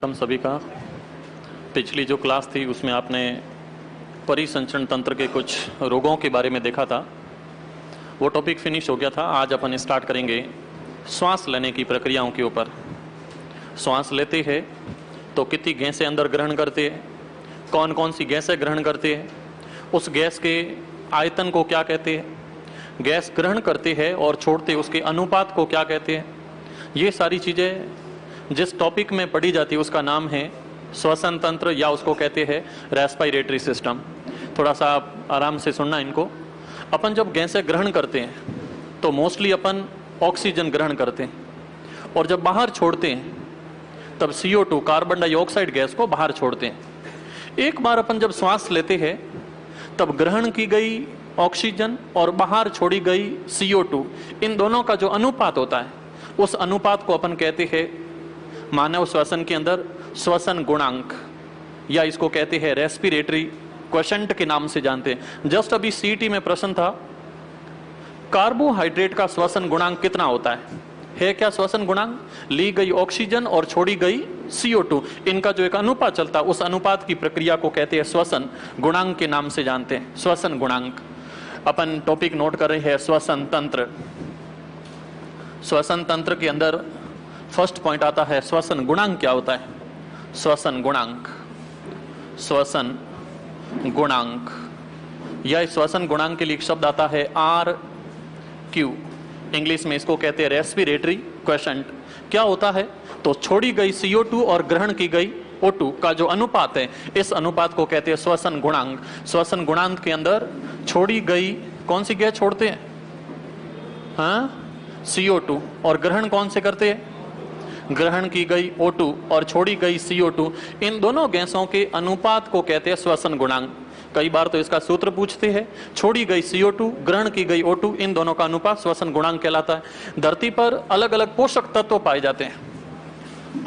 हम सभी का पिछली जो क्लास थी उसमें आपने परिसंचरण तंत्र के कुछ रोगों के बारे में देखा था। वो टॉपिक फिनिश हो गया था। आज अपन स्टार्ट करेंगे श्वास लेने की प्रक्रियाओं के ऊपर। श्वास लेते हैं तो कितनी गैसें अंदर ग्रहण करते हैं, कौन कौन सी गैसें ग्रहण करते हैं, उस गैस के आयतन को क्या कहते हैं, गैस ग्रहण करते हैं और छोड़ते उसके अनुपात को क्या कहते हैं। ये सारी चीज़ें जिस टॉपिक में पढ़ी जाती है उसका नाम है श्वसन तंत्र या उसको कहते हैं रेस्पिरेटरी सिस्टम। थोड़ा सा आप आराम से सुनना इनको। अपन जब गैसें ग्रहण करते हैं तो मोस्टली अपन ऑक्सीजन ग्रहण करते हैं और जब बाहर छोड़ते हैं तब CO2 कार्बन डाइऑक्साइड गैस को बाहर छोड़ते हैं। एक बार अपन जब श्वास लेते हैं तब ग्रहण की गई ऑक्सीजन और बाहर छोड़ी गई CO2, इन दोनों का जो अनुपात होता है उस अनुपात को अपन कहते हैं मानव श्वसन के अंदर श्वसन गुणांक, या इसको कहते हैं रेस्पिरेटरी क्वोशेंट के नाम से जानते हैं। जस्ट अभी सीटी में प्रश्न था, कार्बोहाइड्रेट का श्वसन गुणांक कितना होता है क्या श्वसन गुणांक? ली गई ऑक्सीजन और छोड़ी गई CO2, इनका जो एक अनुपात चलता है उस अनुपात की प्रक्रिया को कहते हैं श्वसन गुणांक के नाम से जानते हैं, श्वसन गुणांक। अपन टॉपिक नोट कर रहे हैं श्वसन तंत्र। श्वसन तंत्र के अंदर फर्स्ट पॉइंट आता है श्वसन गुणांक क्या होता है। श्वसन गुणांक, श्वसन गुणांक, यह श्वसन गुणांक के लिए एक शब्द आता है RQ, इंग्लिश में इसको कहते हैं रेस्पिरेटरी क्वोशेंट। क्या होता है? तो छोड़ी गई CO2 और ग्रहण की गई O2 का जो अनुपात है, इस अनुपात को कहते हैं श्वसन गुणांक। श्वसन गुणांक के अंदर छोड़ी गई कौन सी गैस छोड़ते हैं? CO2, और ग्रहण कौन से करते हैं? ग्रहण की गई O2 और छोड़ी गई CO2, इन दोनों गैसों के अनुपात को कहते हैं श्वसन गुणांक। कई बार तो इसका सूत्र पूछते हैं, छोड़ी गई CO2 ग्रहण की गई O2, इन दोनों का अनुपात श्वसन गुणांक कहलाता है। धरती पर अलग अलग पोषक तत्व पाए जाते हैं,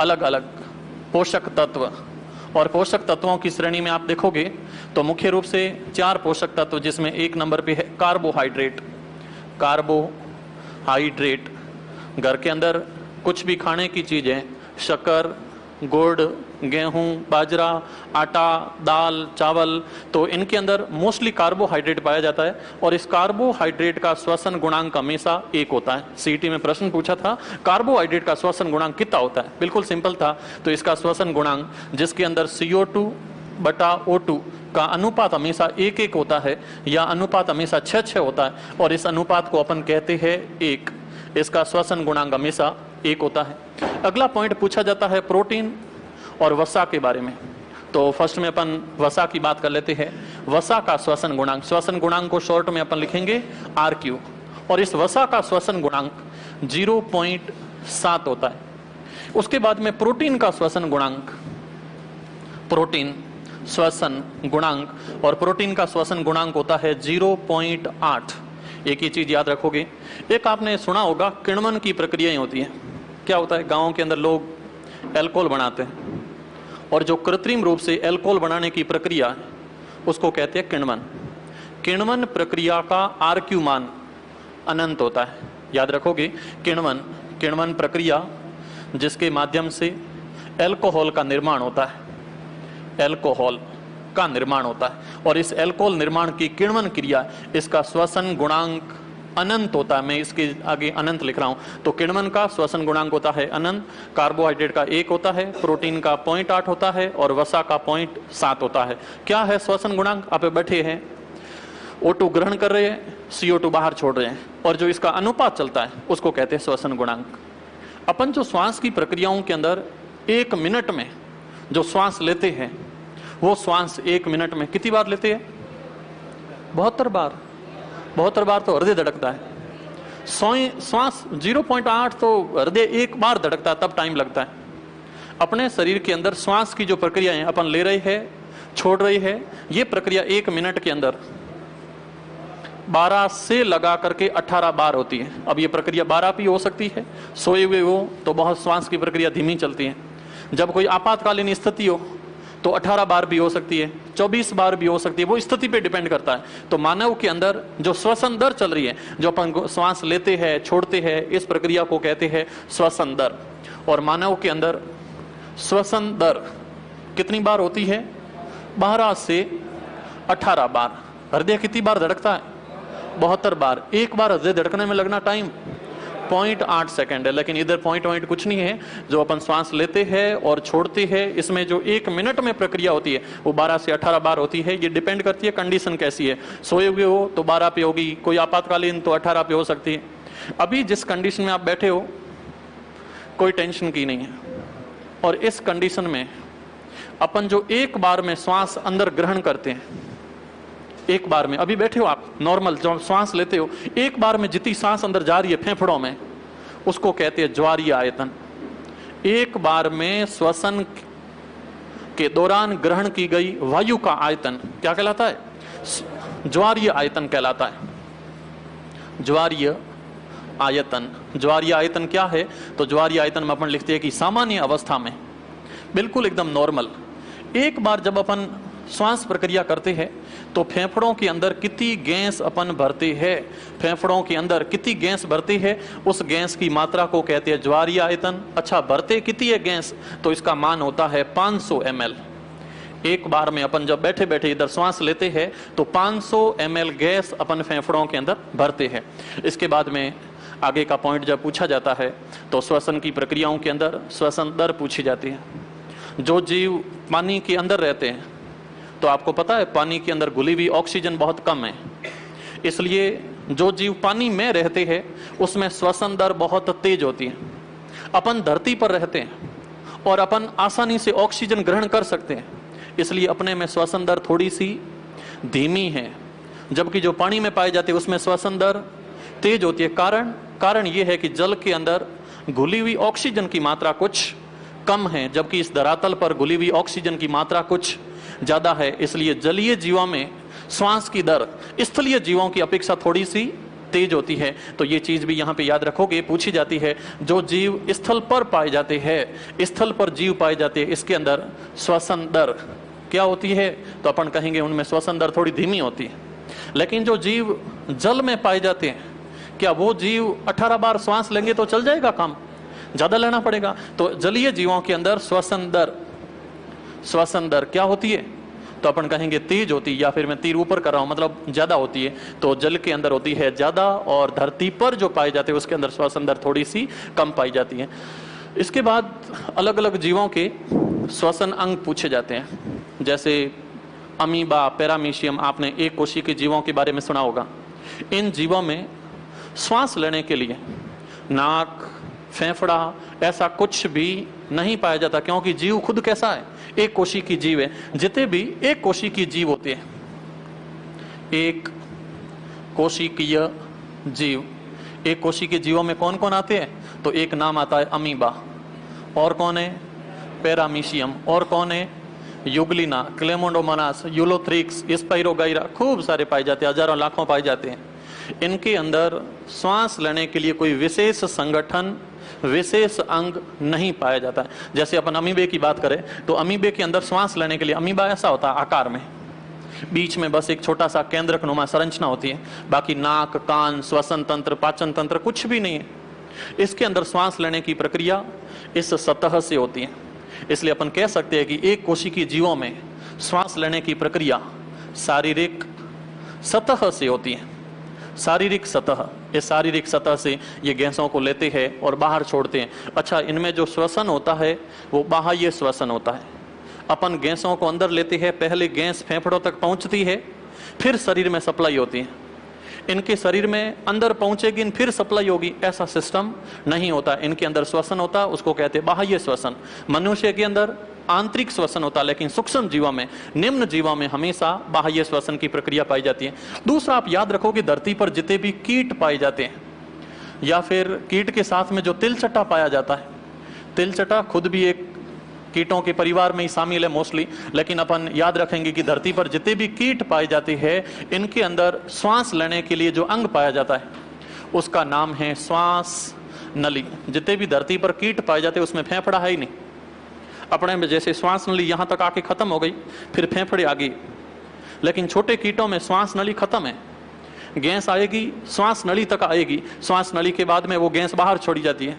अलग अलग पोषक तत्व, और पोषक तत्वों की श्रेणी में आप देखोगे तो मुख्य रूप से 4 पोषक तत्व, जिसमें 1 नंबर पे है कार्बोहाइड्रेट। कार्बोहाइड्रेट, घर के अंदर कुछ भी खाने की चीजें, शक्कर, गुड़, गेहूं, बाजरा, आटा, दाल, चावल, तो इनके अंदर मोस्टली कार्बोहाइड्रेट पाया जाता है। और इस कार्बोहाइड्रेट का श्वसन गुणांक हमेशा 1 होता है। सीटी में प्रश्न पूछा था कार्बोहाइड्रेट का श्वसन गुणांक कितना होता है, बिल्कुल सिंपल था। तो इसका श्वसन गुणांक, जिसके अंदर CO2 बटा O2 का अनुपात हमेशा 1-1 होता है, या अनुपात हमेशा 6-6 होता है, और इस अनुपात को अपन कहते हैं 1। इसका श्वसन गुणांक हमेशा 1 होता है। अगला पॉइंट पूछा जाता है प्रोटीन और वसा के बारे में। तो फर्स्ट में अपन वसा की बात कर लेते हैं। वसा का श्वसन गुणांक, श्वसन गुणांक को शॉर्ट में अपन लिखेंगे RQ, और इस वसा का श्वसन गुणांक 0.7 होता है। उसके बाद में प्रोटीन का श्वसन गुणांक, प्रोटीन श्वसन गुणांक, और प्रोटीन का श्वसन गुणांक होता है 0.8। एक ही चीज याद रखोगे, एक आपने सुना होगा किण्वन की प्रक्रियाएं होती हैं। क्या होता है? गांव के अंदर लोग अल्कोहल बनाते हैं, और जो कृत्रिम रूप से अल्कोहल बनाने की प्रक्रिया है उसको कहते हैं किण्वन। किण्वन प्रक्रिया का RQ मान अनंत होता है। याद रखोगे, किण्वन प्रक्रिया जिसके माध्यम से अल्कोहल का निर्माण होता है, अल्कोहल का निर्माण होता है, और इस अल्कोहल निर्माण की किण्वन क्रिया, इसका श्वसन गुणांक अनंत होता है। मैं इसके आगे अनंत लिख रहा हूं। तो किण्वन का श्वसन गुणांक होता है अनंत। कार्बोहाइड्रेट का 1 होता है, प्रोटीन का 0.8 होता है, और वसा का 0.7 होता है। क्या है श्वसन गुणांक? आप बैठे हैं, O2 ग्रहण कर रहे हैं, CO2 बाहर छोड़ रहे हैं, और जो इसका अनुपात चलता है उसको कहते हैं श्वसन गुणांक। अपन जो श्वास की प्रक्रियाओं के अंदर 1 मिनट में जो श्वास लेते हैं, वो श्वास 1 मिनट में कितनी बार लेते हैं? 72 बार। 72 बार तो हृदय धड़कता है। श्वास 0.8 तो हृदय 1 बार धड़कता है, तब टाइम लगता है। अपने शरीर के अंदर श्वास की जो प्रक्रिया है, अपन ले रहे हैं, छोड़ रहे हैं, ये प्रक्रिया 1 मिनट के अंदर 12 से लगा करके 18 बार होती है। अब ये प्रक्रिया 12 भी हो सकती है, सोए हुए हो तो बहुत श्वास की प्रक्रिया धीमी चलती है। जब कोई आपातकालीन स्थिति हो तो 18 बार भी हो सकती है, 24 बार भी हो सकती है, वो स्थिति पे डिपेंड करता है। तो मानव के अंदर जो श्वसन दर चल रही है, जो अपन श्वास लेते हैं छोड़ते हैं, इस प्रक्रिया को कहते हैं श्वसन दर। और मानव के अंदर श्वसन दर कितनी बार होती है? 12 से 18 बार। हृदय कितनी बार धड़कता है? 72 बार। एक बार हृदय धड़कने में लगना टाइम 0.8 सेकेंड है, लेकिन इधर पॉइंट कुछ नहीं है। जो अपन श्वास लेते हैं और छोड़ते हैं, इसमें जो 1 मिनट में प्रक्रिया होती है वो 12 से 18 बार होती है। ये डिपेंड करती है कंडीशन कैसी है। सोए हुए हो तो 12 पे होगी, कोई आपातकालीन तो 18 पे हो सकती है। अभी जिस कंडीशन में आप बैठे हो कोई टेंशन की नहीं है, और इस कंडीशन में अपन जो एक बार में श्वास अंदर ग्रहण करते हैं, एक बार में, अभी बैठे हो आप नॉर्मल जो श्वास लेते हो, एक बार में जितनी सांस अंदर जा रही है फेफड़ों में, उसको कहते हैं ज्वारीय आयतन। एक बार में श्वसन के दौरान ग्रहण की गई वायु का आयतन क्या कहलाता है? ज्वारीय आयतन कहलाता है। ज्वारीय आयतन। ज्वारीय आयतन क्या है? तो ज्वारीय आयतन में अपन लिखते हैं कि सामान्य अवस्था में बिल्कुल एकदम नॉर्मल, एक बार जब अपन श्वास प्रक्रिया करते हैं तो फेफड़ों के अंदर कितनी गैस अपन भरते हैं, फेफड़ों के अंदर कितनी गैस भरते हैं, उस गैस की मात्रा को कहते हैं ज्वारीय आयतन। अच्छा, भरते कितनी है गैस? तो इसका मान होता है 500 ml। एक बार में अपन जब बैठे बैठे इधर श्वास लेते हैं तो 500 ml गैस अपन फेफड़ों के अंदर भरते हैं। इसके बाद में आगे का पॉइंट जब पूछा जाता है तो श्वसन की प्रक्रियाओं के अंदर श्वसन दर पूछी जाती है। जो जीव पानी के अंदर रहते हैं, तो आपको पता है पानी के अंदर घुली हुई ऑक्सीजन बहुत कम है, इसलिए जो जीव पानी में रहते हैं उसमें श्वसन दर बहुत तेज होती है। अपन धरती पर रहते हैं और अपन आसानी से ऑक्सीजन ग्रहण कर सकते हैं, इसलिए अपने में श्वसन दर थोड़ी सी धीमी है, जबकि जो पानी में पाए जाते हैं उसमें श्वसन दर तेज होती है। कारण यह है कि जल के अंदर घुली हुई ऑक्सीजन की मात्रा कुछ कम है, जबकि इस धरातल पर घुली हुई ऑक्सीजन की मात्रा कुछ ज्यादा है, इसलिए जलीय जीवों में श्वास की दर स्थलीय जीवों की अपेक्षा थोड़ी सी तेज होती है। तो ये चीज भी यहाँ पे याद रखोगे, पूछी जाती है। जो जीव स्थल पर पाए जाते हैं, स्थल पर जीव पाए जाते हैं, इसके अंदर श्वसन दर क्या होती है? तो अपन कहेंगे उनमें श्वसन दर थोड़ी धीमी होती है। लेकिन जो जीव जल में पाए जाते हैं, क्या वो जीव 18 बार श्वास लेंगे तो चल जाएगा काम? ज्यादा लेना पड़ेगा। तो जलीय जीवों के अंदर श्वसन दर क्या होती है? तो अपन कहेंगे तेज होती है, या फिर मैं तीर ऊपर कर रहा हूं मतलब ज्यादा होती है। तो जल के अंदर होती है ज्यादा, और धरती पर जो पाए जाते हैं उसके अंदर श्वसन दर थोड़ी सी कम पाई जाती है। इसके बाद अलग अलग जीवों के श्वसन अंग पूछे जाते हैं, जैसे अमीबा, पैरामीशियम। आपने एक कोशी के जीवों के बारे में सुना होगा। इन जीवों में श्वास लेने के लिए नाक, फेफड़ा ऐसा कुछ भी नहीं पाया जाता, क्योंकि जीव खुद कैसा है? एक कोशी की जीव है। जितने भी एक कोशी की जीव होते हैं, एक कोशिकीय जीव, एक कोशी के जीवों में कौन कौन आते हैं? तो एक नाम आता है अमीबा, और कौन है? पैरामीशियम, और कौन है? युगलिना, क्लेमोडोमोनास, यूलोथ्रिक्स, स्पाइरोगाइरा, खूब सारे पाए जाते हैं, हजारों लाखों पाए जाते हैं। इनके अंदर श्वास लेने के लिए कोई विशेष संगठन, विशेष अंग नहीं पाया जाता है। जैसे अपन अमीबे की बात करें तो अमीबे के अंदर श्वास लेने के लिए अमीबा ऐसा होता है आकार में, बीच में बस एक छोटा सा केंद्रक नुमा संरचना होती है, बाकी नाक, कान, श्वसन तंत्र, पाचन तंत्र कुछ भी नहीं है। इसके अंदर श्वास लेने की प्रक्रिया इस सतह से होती है। इसलिए अपन कह सकते हैं कि एक कोशिकीय जीवों में श्वास लेने की प्रक्रिया शारीरिक सतह से होती है। शारीरिक सतह, इस शारीरिक सतह से ये गैसों को लेते हैं और बाहर छोड़ते हैं। अच्छा, इनमें जो श्वसन होता है वो बाह्य श्वसन होता है। अपन गैसों को अंदर लेते हैं, पहले गैस फेफड़ों तक पहुंचती है, फिर शरीर में सप्लाई होती है। इनके शरीर में अंदर पहुंचेगी फिर सप्लाई होगी, ऐसा सिस्टम नहीं होता। इनके अंदर श्वसन होता, उसको कहते हैं बाह्य श्वसन। मनुष्य के अंदर आंतरिक श्वसन होता, लेकिन सूक्ष्म जीवों में, निम्न जीवों में हमेशा बाह्य श्वसन की प्रक्रिया पाई जाती है। दूसरा, आप याद रखो कि धरती पर जितने भी कीट पाए जाते हैं, या फिर कीट के साथ में जो तिलचट्टा पाया जाता है, तिलचट्टा खुद भी एक कीटों के परिवार में ही शामिल है मोस्टली, लेकिन अपन याद रखेंगे कि धरती पर जितने भी कीट पाए जाते हैं, इनके अंदर श्वास लेने के लिए जो अंग पाया जाता है उसका नाम है श्वास नली। जितने भी धरती पर कीट पाए जाते हैं उसमें फेफड़ा है ही नहीं। अपने में जैसे श्वास नली यहाँ तक आके खत्म हो गई, फिर फेफड़े आ गई, लेकिन छोटे कीटों में श्वास नली खत्म है। गैस आएगी, श्वास नली तक आएगी, श्वास नली के बाद में वो गैस बाहर छोड़ी जाती है,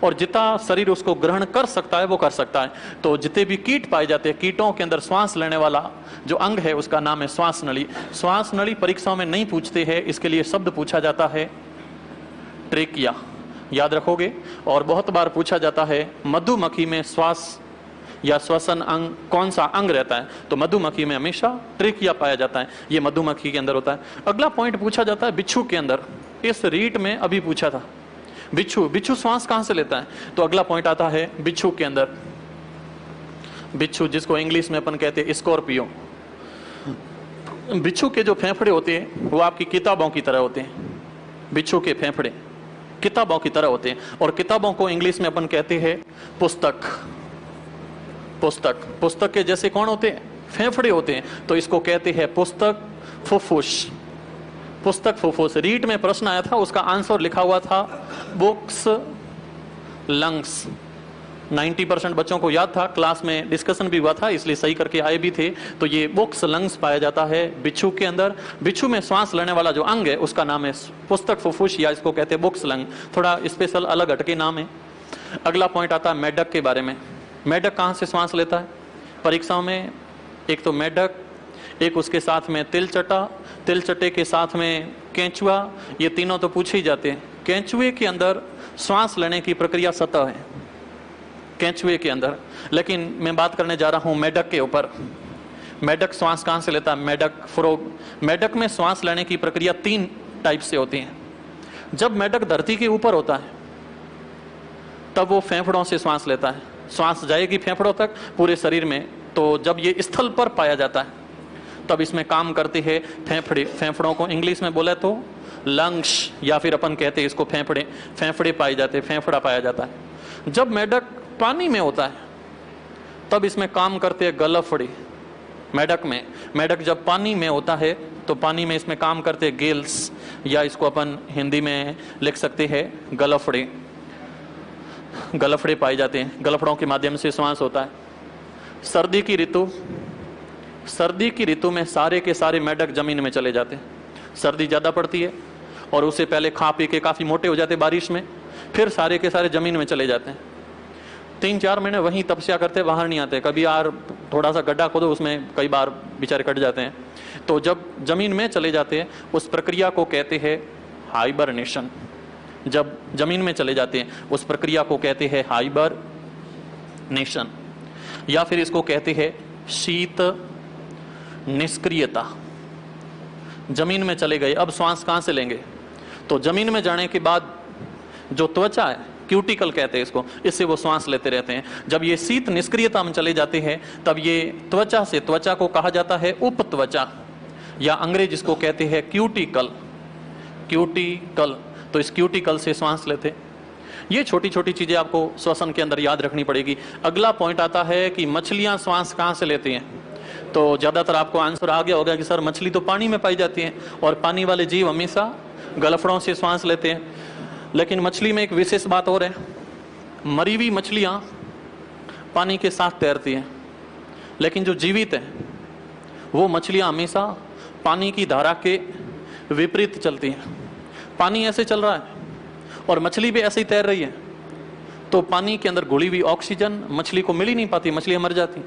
और जितना शरीर उसको ग्रहण कर सकता है वो कर सकता है। तो जितने भी कीट पाए जाते हैं, कीटों के अंदर श्वास लेने वाला जो अंग है उसका नाम है श्वास नली। श्वास नली परीक्षाओं में नहीं पूछते हैं, इसके लिए शब्द पूछा जाता है ट्रेकिया, याद रखोगे। और बहुत बार पूछा जाता है मधुमक्खी में श्वास या श्वसन अंग कौन सा अंग रहता है, तो मधुमक्खी में हमेशा ट्रेकिया पाया जाता है, ये मधुमक्खी के अंदर होता है। अगला पॉइंट पूछा जाता है बिच्छू के अंदर, इस रीट में अभी पूछा था बिच्छू श्वास कहां से लेता है, तो अगला पॉइंट आता है बिच्छू के अंदर। बिच्छू जिसको इंग्लिश में अपन कहते हैं स्कॉर्पियो, बिच्छू के जो फेफड़े होते हैं वो आपकी किताबों की तरह होते हैं। बिच्छू के फेफड़े किताबों की तरह होते हैं, और किताबों को इंग्लिश में अपन कहते हैं पुस्तक। पुस्तक के जैसे कौन होते हैं, फेफड़े होते हैं, तो इसको कहते हैं पुस्तक फुफ्फुस। पुस्तक फुफ्फुस। रीट में प्रश्न आया था, उसका आंसर लिखा हुआ था बुक्स लंग्स। 90% बच्चों को याद था, क्लास में डिस्कशन भी हुआ था, इसलिए सही करके आए भी थे। तो ये बुक्स लंग्स पाया जाता है बिच्छू के अंदर। बिच्छू में श्वास लेने वाला जो अंग है उसका नाम है पुस्तक फुफ्फुस, या इसको कहते हैं बुक्स लंग। थोड़ा स्पेशल अलग हटके नाम है। अगला पॉइंट आता है मेढक के बारे में। मेढक कहाँ से श्वास लेता है परीक्षाओं में, एक तो मेढक, एक उसके साथ में तिलचटा, तिलचटे के साथ में केंचुआ, ये तीनों तो पूछे ही जाते हैं। केंचुए के अंदर श्वास लेने की प्रक्रिया सतह है केंचुए के अंदर, लेकिन मैं बात करने जा रहा हूं मेढक के ऊपर। मेढक श्वास कहां से लेता है, मेढक फ्रॉग। मेढक में श्वास लेने की प्रक्रिया 3 टाइप से होती है। जब मेढक धरती के ऊपर होता है तब वो फेफड़ों से श्वास लेता है, श्वास जाएगी फेफड़ों तक पूरे शरीर में। तो जब ये स्थल पर पाया जाता है तब इसमें काम करते हैं फेफड़े। फेफड़ों को इंग्लिश में बोले तो लंग्स, या फिर अपन कहते हैं इसको फेफड़े। फेफड़े पाए जाते हैं, फेफड़ा पाया जाता है। जब मेढक पानी में होता है तब इसमें काम करते हैं गलफड़े। मेढक जब पानी में होता है तो पानी में इसमें काम करते हैं गेल्स, या इसको अपन हिंदी में लिख सकते हैं गलफड़े। गलफड़े पाए जाते हैं, गलफड़ों के माध्यम से श्वास होता है। सर्दी की ऋतु में सारे के सारे मेढक जमीन में चले जाते हैं। सर्दी ज्यादा पड़ती है और उससे पहले खा पी के काफी मोटे हो जाते बारिश में, फिर सारे के सारे जमीन में चले जाते हैं। 3-4 महीने वहीं तपस्या करते, बाहर नहीं आते। कभी यार थोड़ा सा गड्ढा खोदो, उसमें कई बार बेचारे कट जाते हैं। तो जब जमीन में चले जाते हैं उस प्रक्रिया को कहते हैं हाइबरनेशन। जब जमीन में चले जाते हैं उस प्रक्रिया को कहते हैं हाइबरनेशन, या फिर इसको कहते हैं शीत निष्क्रियता। जमीन में चले गए, अब श्वास कहां से लेंगे, तो जमीन में जाने के बाद जो त्वचा है, क्यूटिकल कहते हैं इसको, इससे वो श्वास लेते रहते हैं। जब ये शीत निष्क्रियता में चले जाते हैं तब ये त्वचा को कहा जाता है उपत्वचा, या अंग्रेज इसको कहते हैं क्यूटिकल। तो इस क्यूटिकल से श्वास लेते। ये छोटी छोटी चीजें आपको श्वसन के अंदर याद रखनी पड़ेगी। अगला पॉइंट आता है कि मछलियां श्वास कहां से लेती हैं, तो ज्यादातर आपको आंसर आ गया होगा कि सर मछली तो पानी में पाई जाती है, और पानी वाले जीव हमेशा गलफड़ों से श्वास लेते हैं। लेकिन मछली में एक विशेष बात और है, मरी हुई मछलियां पानी के साथ तैरती हैं, लेकिन जो जीवित है वो मछलियां हमेशा पानी की धारा के विपरीत चलती हैं। पानी ऐसे चल रहा है और मछली भी ऐसे ही तैर रही है, तो पानी के अंदर घुली हुई ऑक्सीजन मछली को मिल ही नहीं पाती, मछलियां मर जाती।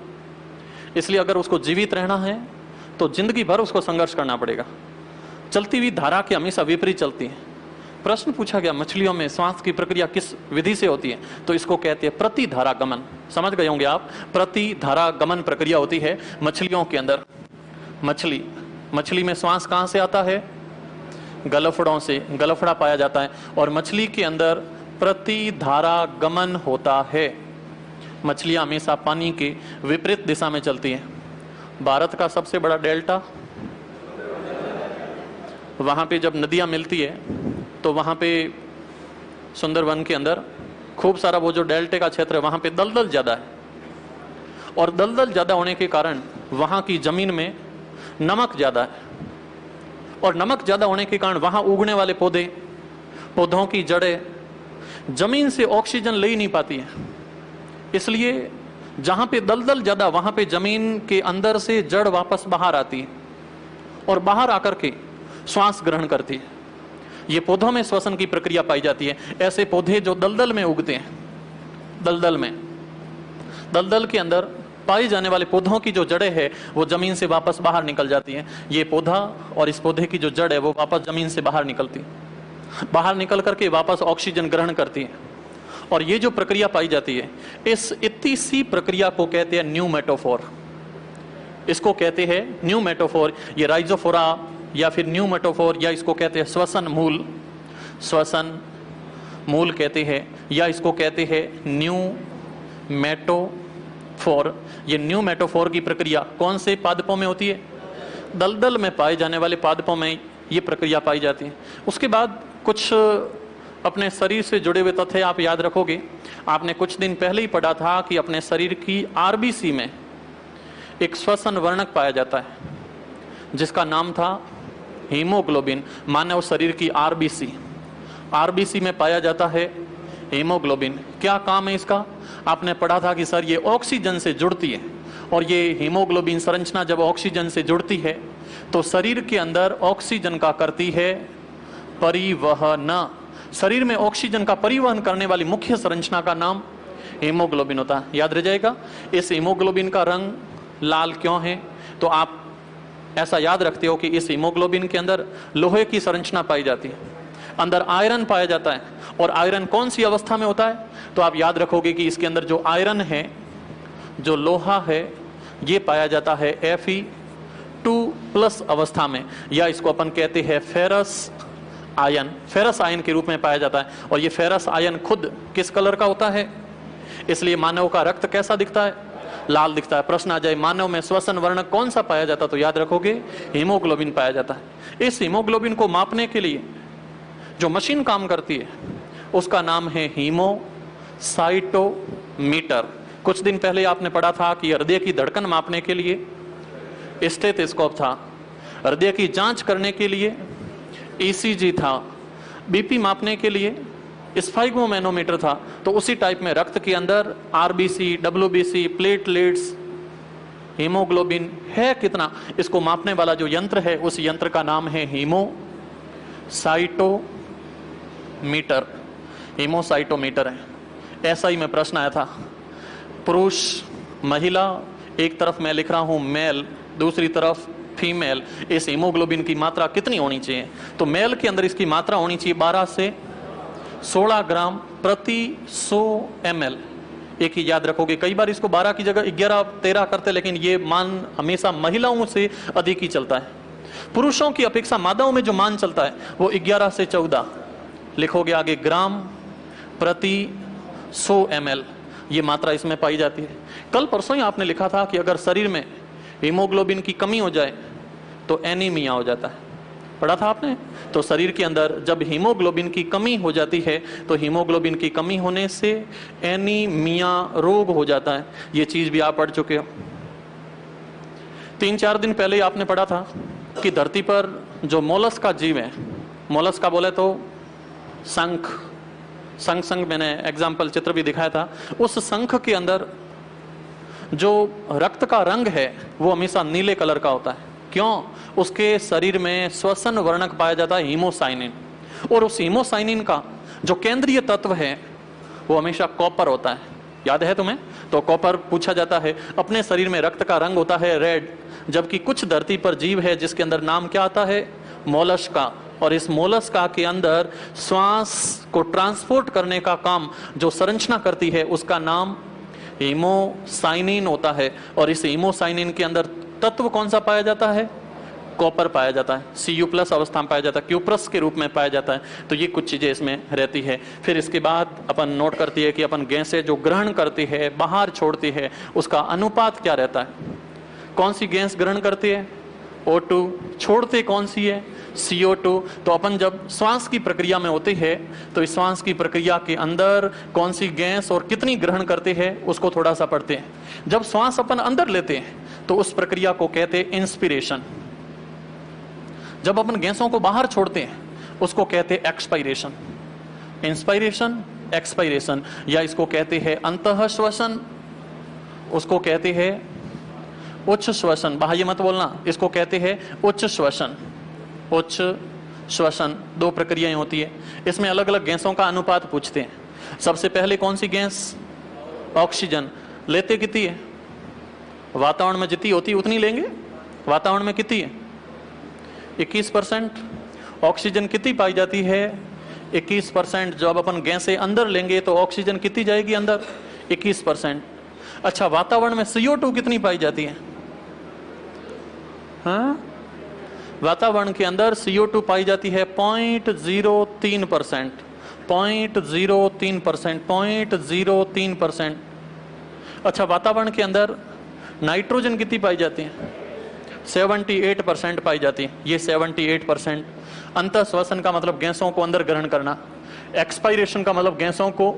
इसलिए अगर उसको जीवित रहना है तो जिंदगी भर उसको संघर्ष करना पड़ेगा। चलती हुई धारा के हमेशा विपरीत चलती है। प्रश्न पूछा गया मछलियों में श्वास की प्रक्रिया किस विधि से होती है, तो इसको कहते हैं प्रतिधारा गमन। समझ गए होंगे आप, प्रतिधारा गमन प्रक्रिया होती है मछलियों के अंदर। मछली में श्वास कहां से आता है, गलफड़ों से, गलफड़ा पाया जाता है, और मछली के अंदर प्रतिधारा गमन होता है। मछलियां हमेशा पानी के विपरीत दिशा में चलती हैं। भारत का सबसे बड़ा डेल्टा, वहां पे जब नदियां मिलती है तो वहां पे सुंदरवन के अंदर खूब सारा वो जो डेल्टे का क्षेत्र है वहां पे दलदल ज्यादा है, और दलदल ज्यादा होने के कारण वहां की जमीन में नमक ज्यादा है, और नमक ज्यादा होने के कारण वहां उगने वाले पौधों की जड़ें जमीन से ऑक्सीजन ले ही नहीं पाती है। इसलिए जहां पे दलदल ज्यादा वहां पे जमीन के अंदर से जड़ वापस बाहर आती है और बाहर आकर के श्वास ग्रहण करती है। ये पौधों में श्वसन की प्रक्रिया पाई जाती है। ऐसे पौधे जो दलदल में उगते हैं दलदल में, दलदल के अंदर पाई जाने वाले पौधों की जो जड़ें है वो जमीन से वापस बाहर निकल जाती हैं। ये पौधा और इस पौधे की जो जड़ है वो वापस जमीन से बाहर निकलती है, बाहर निकल करके वापस ऑक्सीजन ग्रहण करती है। और ये जो प्रक्रिया पाई जाती है, इस इतनी सी प्रक्रिया को कहते हैं न्यूमेटोफोर। इसको कहते हैं न्यूमेटोफोर। ये राइजोफोरा या फिर न्यूमेटोफोर, या इसको कहते हैं श्वसन मूल, श्वसन मूल कहते हैं, या इसको कहते हैं न्यूमेटोफोर। ये न्यूमेटोफोर की प्रक्रिया कौन से पादपों में होती है? दलदल में पाए जाने वाले पादपों में ये प्रक्रिया पाई जाती है। उसके बाद कुछ अपने शरीर से जुड़े हुए तथ्य आप याद रखोगे। आपने कुछ दिन पहले ही पढ़ा था कि अपने शरीर की आरबीसी में एक श्वसन वर्णक पाया जाता है जिसका नाम था हीमोग्लोबिन। मानव शरीर की आरबीसी, आरबीसी में पाया जाता है हीमोग्लोबिन। क्या काम है इसका? आपने पढ़ा था कि सर ये ऑक्सीजन से जुड़ती है, और ये हीमोग्लोबिन संरचना जब ऑक्सीजन से जुड़ती है तो शरीर के अंदर ऑक्सीजन का करती है परिवहन। शरीर में ऑक्सीजन का परिवहन करने वाली मुख्य संरचना का नाम हीमोग्लोबिन होता है। याद रह जाएगा। इस हीमोग्लोबिन का रंग लाल क्यों है? तो आप ऐसा याद रखते हो कि इस हीमोग्लोबिन के अंदर लोहे की संरचना पाई जाती है, अंदर आयरन पाया जाता है। और आयरन कौन सी अवस्था में होता है? तो आप याद रखोगे कि इसके अंदर जो आयरन है, जो लोहा है, ये पाया जाता है Fe2+ अवस्था में, या इसको अपन कहते हैं फेरस आयन। फेरस आयन के रूप में पाया जाता है। और ये फेरस आयन खुद किस कलर का होता है? इसलिए मानव का रक्त कैसा दिखता है? लाल दिखता है। प्रश्न आ जाए मानव में श्वसन वर्णक कौन सा पाया जाता? तो याद रखोगे हीमोग्लोबिन पाया जाता है। इस हीमोग्लोबिन को मापने के लिए जो मशीन काम करती है उसका नाम है हीमोसाइटोमीटर। कुछ दिन पहले आपने पढ़ा था कि हृदय की धड़कन मापने के लिए स्टेथोस्कोप था, हृदय की जांच करने के लिए ईसीजी था, बीपी मापने के लिए स्फाइगोमैनोमीटर था। तो उसी टाइप में रक्त के अंदर आरबीसी, डब्ल्यूबीसी, प्लेटलेट्स, हीमोग्लोबिन है कितना, इसको मापने वाला जो यंत्र है उस यंत्र का नाम है हीमोसाइटोमीटर। हीमोसाइटोमीटर है। ऐसा ही में प्रश्न आया था, पुरुष महिला, एक तरफ मैं लिख रहा हूं मेल, दूसरी तरफ फीमेल, इस हीमोग्लोबिन की मात्रा कितनी होनी चाहिए? तो मेल के अंदर इसकी मात्रा होनी चाहिए 12 से 16 ग्राम प्रति 100 ml। एक ही याद रखोगे, कई बार इसको 12 की जगह 11-13 करते, लेकिन ये मान हमेशा महिलाओं से अधिक ही चलता है। पुरुषों की अपेक्षा मादाओं में जो मान चलता है वो 11 से 14 लिखोगे आगे, ग्राम प्रति 100 ml ये मात्रा इसमें पाई जाती है। कल परसों ही आपने लिखा था कि अगर शरीर में हीमोग्लोबिन की कमी हो जाए तो एनीमिया हो जाता है, पढ़ा था आपने। तो शरीर के अंदर जब हीमोग्लोबिन की कमी हो जाती है तो हीमोग्लोबिन की कमी होने से एनीमिया रोग हो जाता है। ये चीज भी आप पढ़ चुके हो। 3-4 दिन पहले आपने पढ़ा था कि धरती पर जो मोलस्क का जीव है, मोलस्क का बोले तो शंख, शंख मैंने एग्जाम्पल चित्र भी दिखाया था। उस शंख के अंदर जो रक्त का रंग है वो हमेशा नीले कलर का होता है। क्यों? उसके शरीर में श्वसन वर्णक पाया जाता है हीमोसाइनिन, और उस हीमोसाइनिन का जो केंद्रीय तत्व है वो हमेशा कॉपर होता है। याद है तुम्हें? तो कॉपर पूछा जाता है। अपने शरीर में रक्त का रंग होता है रेड, जबकि कुछ धरती पर जीव है जिसके अंदर नाम क्या आता है? मोलस्का। और इस मोलस्का के अंदर श्वास को ट्रांसपोर्ट करने का काम जो संरचना करती है उसका नाम हीमोसाइनिन होता है। और इस हीमोसाइनिन के अंदर तत्व कौन सा पाया जाता है? कॉपर पाया जाता है। Cu+ अवस्था में पाया जाता है, क्यूप्रस के रूप में पाया जाता है। तो ये कुछ चीजें इसमें रहती है। फिर इसके बाद अपन नोट करती है कि अपन गैसें जो ग्रहण करती है, बाहर छोड़ती है, उसका अनुपात क्या रहता है? कौन सी गैस ग्रहण करती है? O2। छोड़ते कौन सी है? CO2। तो अपन जब श्वास की प्रक्रिया में होते हैं तो इस श्वास की प्रक्रिया के अंदर कौन सी गैस और कितनी ग्रहण करते हैं उसको थोड़ा सा पढ़ते हैं। जब श्वास अपन अंदर लेते हैं तो उस प्रक्रिया को कहते हैं इंस्पिरेशन। जब अपन गैसों को बाहर छोड़ते हैं उसको कहते हैं एक्सपायरेशन। इंस्पायरेशन, एक्सपायरेशन, या इसको कहते हैं अंतः श्वसन, उसको कहते हैं उच्च श्वसन। बाह्य मत बोलना, इसको कहते हैं उच्च श्वसन। उच्च श्वसन 2 प्रक्रियाएं होती है। इसमें अलग अलग गैसों का अनुपात पूछते हैं। सबसे पहले कौन सी गैस? ऑक्सीजन लेते कितनी है? वातावरण में जितनी होती है उतनी लेंगे। वातावरण में कितनी है? 21%। ऑक्सीजन कितनी पाई जाती है? 21%। जब अपन गैसें अंदर लेंगे तो ऑक्सीजन कितनी जाएगी अंदर? 21%। अच्छा, वातावरण में CO2 कितनी पाई जाती है? हाँ, वातावरण के अंदर CO2 पाई जाती है 0.03%। 0.03%। 0.03%। अच्छा, वातावरण के अंदर नाइट्रोजन कितनी पाई जाती है? 78% पाई जाती है। ये 78%। अंतः श्वसन का मतलब गैसों को अंदर ग्रहण करना, एक्सपायरेशन का मतलब गैसों को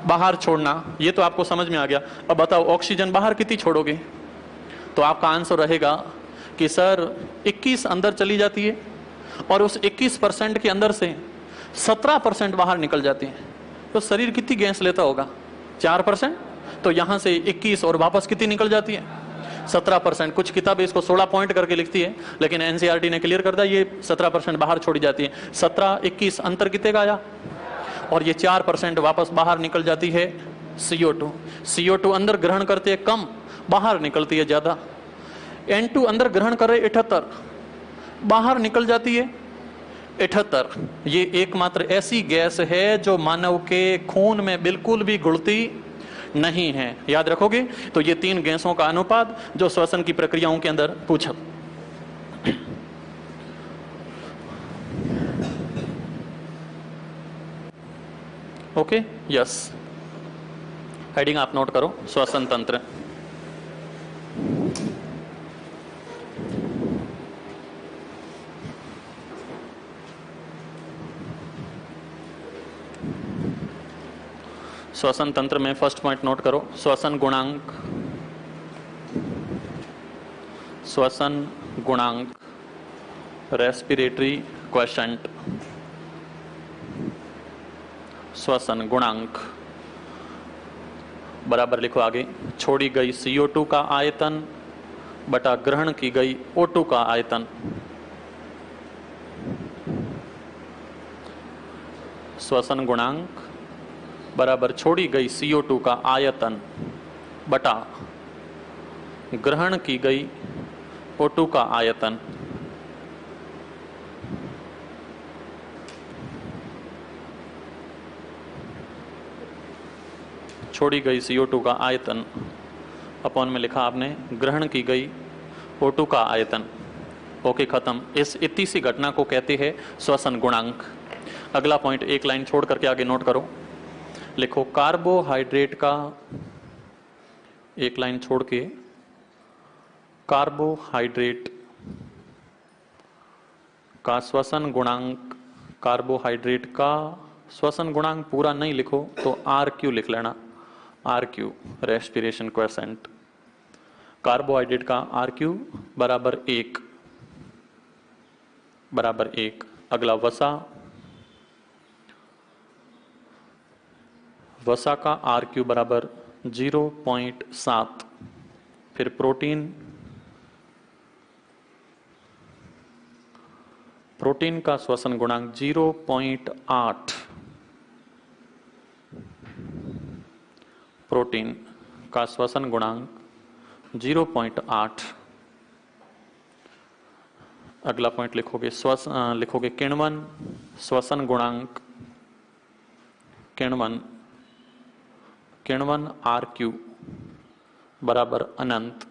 बाहर छोड़ना। ये तो आपको समझ में आ गया। अब बताओ ऑक्सीजन बाहर कितनी छोड़ोगे? तो आपका आंसर रहेगा कि सर 21 अंदर चली जाती है और उस 21% के अंदर से 17% बाहर निकल जाती है। तो शरीर कितनी गैस लेता होगा? 4%। तो यहां से 21 और वापस कितनी निकल जाती है? 17%। कुछ किताबें इसको 16 पॉइंट करके लिखती है, लेकिन एनसीईआरटी ने क्लियर कर दिया ये 17% बाहर छोड़ी जाती है। 17-21 अंतर कितने का आया? और ये 4% वापस बाहर निकल जाती है। CO2। CO2 अंदर ग्रहण करते हैं कम, बाहर निकलती है ज्यादा। N2 अंदर ग्रहण करे 78, बाहर निकल जाती है 78। ये एकमात्र ऐसी गैस है जो मानव के खून में बिल्कुल भी घुलती नहीं है। याद रखोगे? तो ये 3 गैसों का अनुपात जो श्वसन की प्रक्रियाओं के अंदर पूछा। Okay, yes. हेडिंग आप नोट करो, श्वसन तंत्र। श्वसन तंत्र में फर्स्ट पॉइंट नोट करो, श्वसन गुणांक। श्वसन गुणांक, रेस्पिरेटरी क्वोशेंट। श्वसन गुणांक बराबर लिखो आगे, छोड़ी गई CO2 का आयतन बटा ग्रहण की गई O2 का आयतन। श्वसन गुणांक बराबर छोड़ी गई CO2 का आयतन बटा ग्रहण की गई O2 का आयतन। छोड़ी गई CO2 का आयतन अपॉन में लिखा आपने ग्रहण की गई O2 का आयतन। ओके, खत्म। इस इतनी सी घटना को कहते हैं श्वसन गुणांक। अगला पॉइंट एक लाइन छोड़ करके आगे नोट करो, लिखो कार्बोहाइड्रेट का, एक लाइन छोड़ के, कार्बोहाइड्रेट का श्वसन गुणांक। कार्बोहाइड्रेट का श्वसन गुणांक पूरा नहीं लिखो तो RQ लिख लेना। RQ, respiration quotient. कार्बोहाइड्रेट का RQ बराबर 1, बराबर 1। अगला वसा, वसा का RQ बराबर 0.7। फिर प्रोटीन, प्रोटीन का श्वसन गुणांक 0.8। प्रोटीन का श्वसन गुणांक 0.8। अगला पॉइंट लिखोगे लिखोगे किण्वन, श्वसन गुणांक किण्वन, किण्वन RQ बराबर अनंत।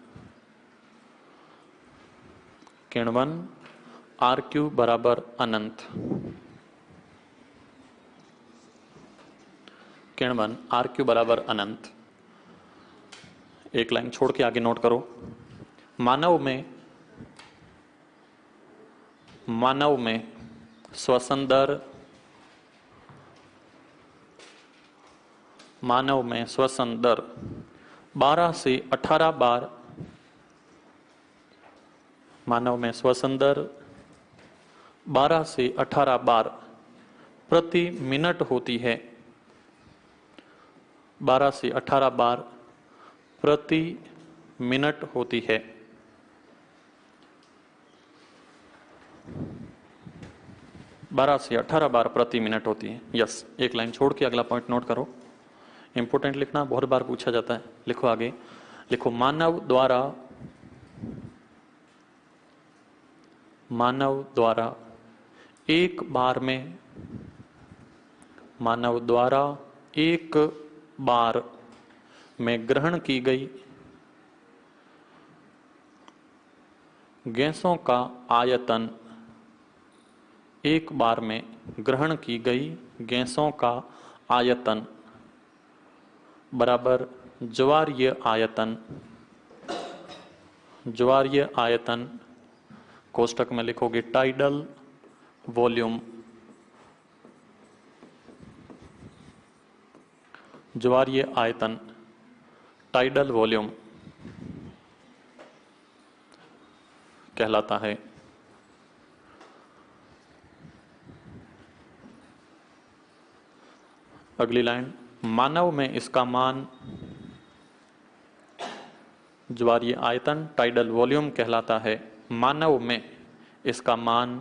किण्वन RQ बराबर अनंत। किण्वन RQ बराबर अनंत। एक लाइन छोड़ के आगे नोट करो, मानव में श्वसन दर, मानव में श्वसन दर 12 से 18 बार, मानव में श्वसन दर 12 से 18 बार प्रति मिनट होती है। 12 से 18 बार प्रति मिनट होती है। बारह से 18 बार प्रति मिनट होती है। यस, एक लाइन छोड़ के अगला पॉइंट नोट करो, इंपॉर्टेंट लिखना, बहुत बार पूछा जाता है। लिखो आगे, लिखो मानव द्वारा एक बार में, मानव द्वारा एक बार में ग्रहण की गई गैसों का आयतन, एक बार में ग्रहण की गई गैसों का आयतन बराबर ज्वारीय आयतन। ज्वारीय आयतन कोष्टक में लिखोगे टाइडल वॉल्यूम। ज्वारीय आयतन टाइडल वॉल्यूम कहलाता है। अगली लाइन, मानव में इसका मान, ज्वारीय आयतन टाइडल वॉल्यूम कहलाता है। मानव में इसका मान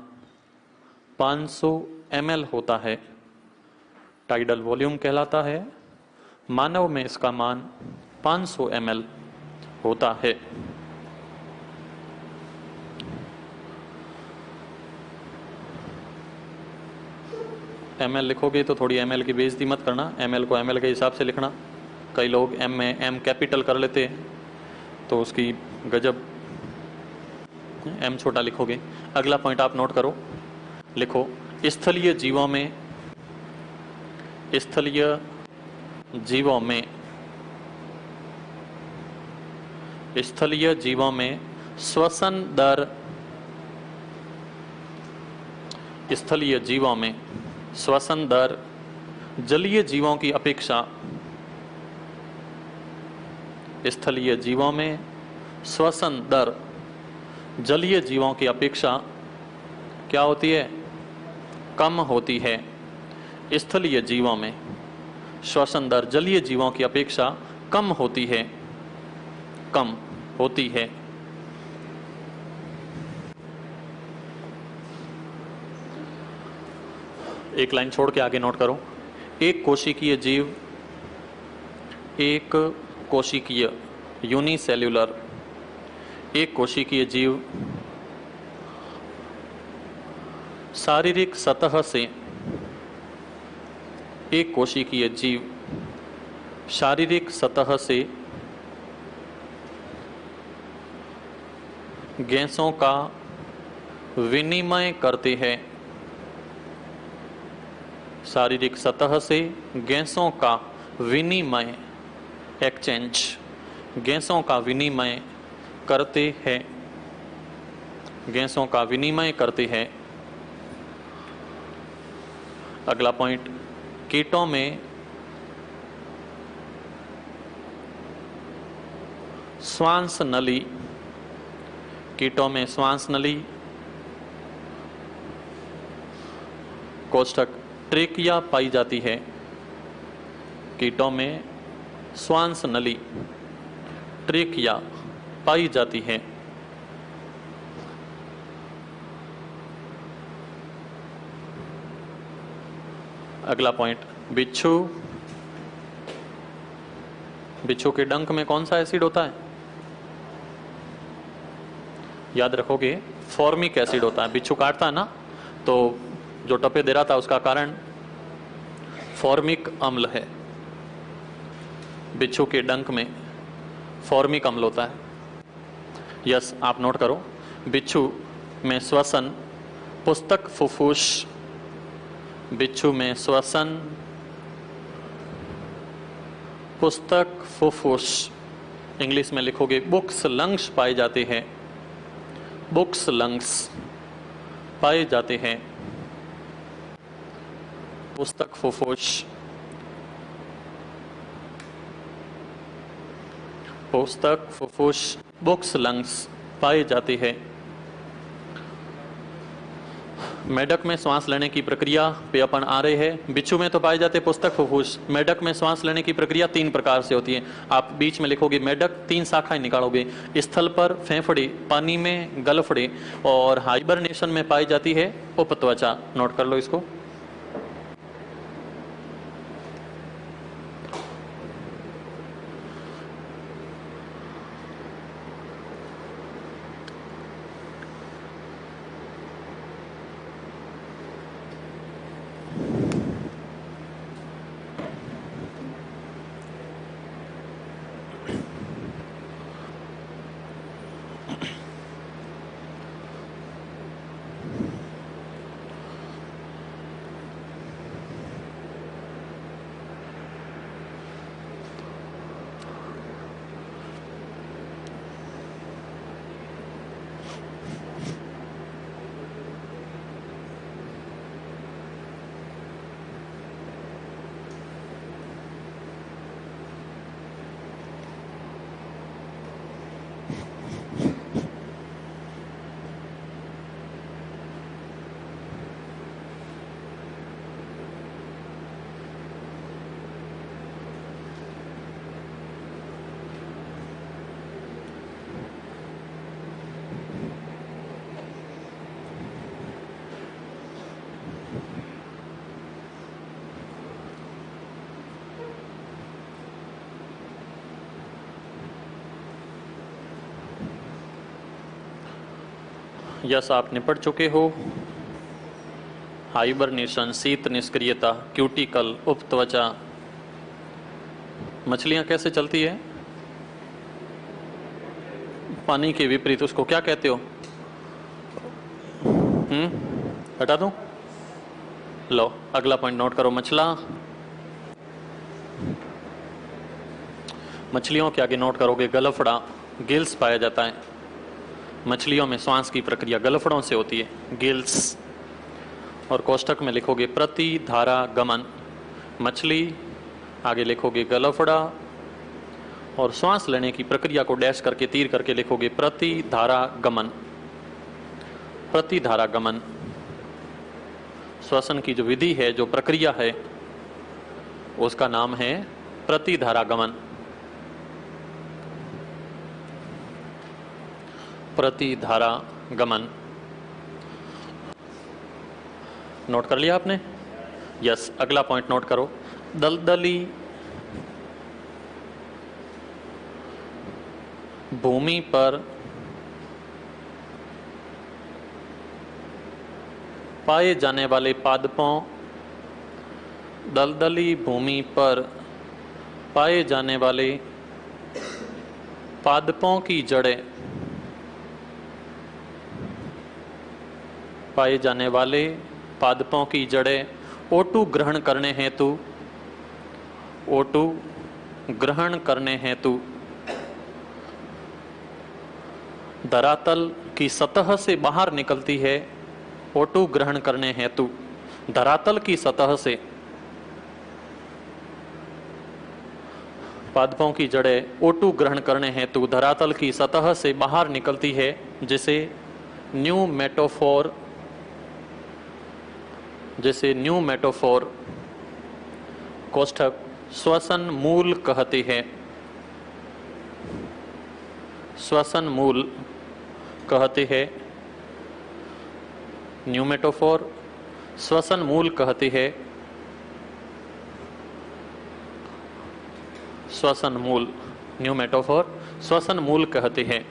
500 ml होता है, टाइडल वॉल्यूम कहलाता है। मानव में इसका मान 500 ml होता है। ml लिखोगे तो थोड़ी ml की बेइज्जती मत करना, ml को ml के हिसाब से लिखना। कई लोग m में m कैपिटल कर लेते हैं तो उसकी गजब, m छोटा लिखोगे। अगला पॉइंट आप नोट करो, लिखो स्थलीय जीवों में, स्थलीय जीवों में, स्थलीय जीवों में श्वसन दर, स्थलीय जीवों में श्वसन दर जलीय जीवों की अपेक्षा, स्थलीय जीवों में श्वसन दर जलीय जीवों की अपेक्षा क्या होती है? कम होती है। स्थलीय जीवों में श्वसन दर जलीय जीवों की अपेक्षा कम होती है, कम होती है। एक लाइन छोड़ के आगे नोट करो, एक कोशिकीय जीव, एक कोशिकीय यूनिसेल्यूलर, एक कोशिकीय जीव शारीरिक सतह से, एक कोशिकीय जीव शारीरिक सतह से गैसों का विनिमय करते हैं, शारीरिक सतह से गैसों का विनिमय, एक्सचेंज, गैसों का विनिमय करते हैं, गैसों का विनिमय करते हैं। अगला पॉइंट, कीटों में श्वास नली, कीटों में श्वास नली कोष्ठक ट्रेकिया पाई जाती है। कीटों में श्वास नली ट्रेकिया पाई जाती है। अगला पॉइंट, बिच्छू, बिच्छू के डंक में कौन सा एसिड होता है? याद रखोगे, फॉर्मिक एसिड होता है। बिच्छू काटता है ना, तो जो टपे दे रहा था उसका कारण फॉर्मिक अम्ल है। बिच्छू के डंक में फॉर्मिक अम्ल होता है। यस, आप नोट करो, बिच्छू में श्वसन पुस्तक फुफ्फुस, बिच्छू में श्वसन पुस्तक फुफ्फुस, इंग्लिश में लिखोगे बुक्स लंग्स पाए जाते हैं, बुक्स लंग्स पाए जाते हैं। पुस्तक फुफ्फुस, पुस्तक फुफ्फुस, बुक्स लंग्स पाए जाते हैं। मेढक में सांस लेने की प्रक्रिया पे अपन आ रहे हैं। बिच्छू में तो पाए जाते पुस्तक फुफ्फुस, मेढक में सांस लेने की प्रक्रिया 3 प्रकार से होती है। आप बीच में लिखोगे मेढक, 3 शाखाएं निकालोगे, स्थल पर फेफड़े, पानी में गलफड़े, और हाइबरनेशन में पाई जाती है उपत्वचा। नोट कर लो इसको। यस, आप निपट चुके हो। हाइबरनेशन, शीत निष्क्रियता, क्यूटिकल, उपत्वचा। मछलियां कैसे चलती है? पानी के विपरीत, उसको क्या कहते हो? हटा दूं? लो, अगला पॉइंट नोट करो। मछलियों के आगे नोट करोगे गलफड़ा, गिल्स पाया जाता है। मछलियों में श्वास की प्रक्रिया गलफड़ों से होती है, गिल्स। और कोष्ठक में लिखोगे प्रतिधारा गमन। मछली, आगे लिखोगे गलफड़ा, और श्वास लेने की प्रक्रिया को डैश करके तीर करके लिखोगे प्रतिधारा गमन। प्रतिधारा गमन श्वसन की जो विधि है, जो प्रक्रिया है, उसका नाम है प्रतिधारा गमन। प्रतिधारा गमन। नोट कर लिया आपने? यस, अगला पॉइंट नोट करो। दलदली भूमि पर पाए जाने वाले पादपों, दलदली भूमि पर पाए जाने वाले पादपों की जड़ें, पाए जाने वाले पादपों की जड़ें O2 ग्रहण करने हेतु, O2 ग्रहण करने हेतु धरातल की सतह से बाहर निकलती है। O2 ग्रहण करने हेतु धरातल की सतह से पादपों की जड़ें O2 ग्रहण करने हेतु धरातल की सतह से बाहर निकलती है, जिसे न्यूमेटोफोर, जिसे न्यूमेटोफोर कोष्ठक श्वसन मूल कहते हैं। श्वसन मूल कहते हैं। न्यूमेटोफोर श्वसन मूल कहते हैं। श्वसन मूल, न्यूमेटोफोर श्वसन मूल कहते हैं।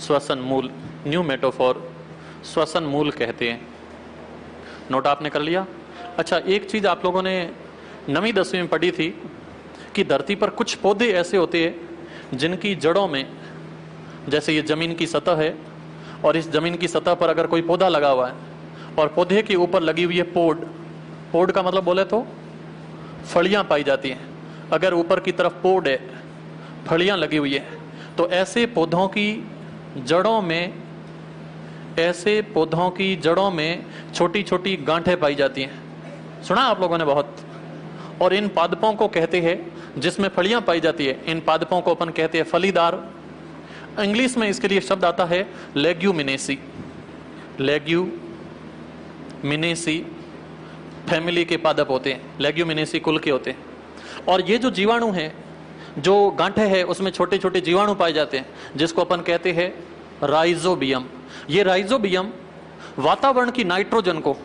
श्वसन मूल, न्यूमेटोफोर श्वसन मूल कहते हैं। नोट आपने कर लिया? अच्छा, एक चीज आप लोगों ने 9वीं 10वीं में पढ़ी थी कि धरती पर कुछ पौधे ऐसे होते हैं जिनकी जड़ों में, जैसे ये जमीन की सतह है और इस जमीन की सतह पर अगर कोई पौधा लगा हुआ है और पौधे के ऊपर लगी हुई है पोड, पोड का मतलब बोले तो फलियां पाई जाती हैं। अगर ऊपर की तरफ पोड है, फलियां लगी हुई है, तो ऐसे पौधों की जड़ों में, ऐसे पौधों की जड़ों में छोटी छोटी गांठें पाई जाती हैं। सुना आप लोगों ने बहुत। और इन पादपों को कहते हैं, जिसमें फलियां पाई जाती है, इन पादपों को अपन कहते हैं फलीदार। इंग्लिश में इसके लिए शब्द आता है लेग्यूमिनेसी। लेग्यूमिनेसी फैमिली के पादप होते हैं, लेग्यूमिनेसी कुल के होते हैं। और ये जो जीवाणु हैं, जो गांठें हैं, उसमें छोटे छोटे जीवाणु पाए जाते हैं, जिसको अपन कहते हैं राइजोबियम। ये राइजोबियम वातावरण की नाइट्रोजन को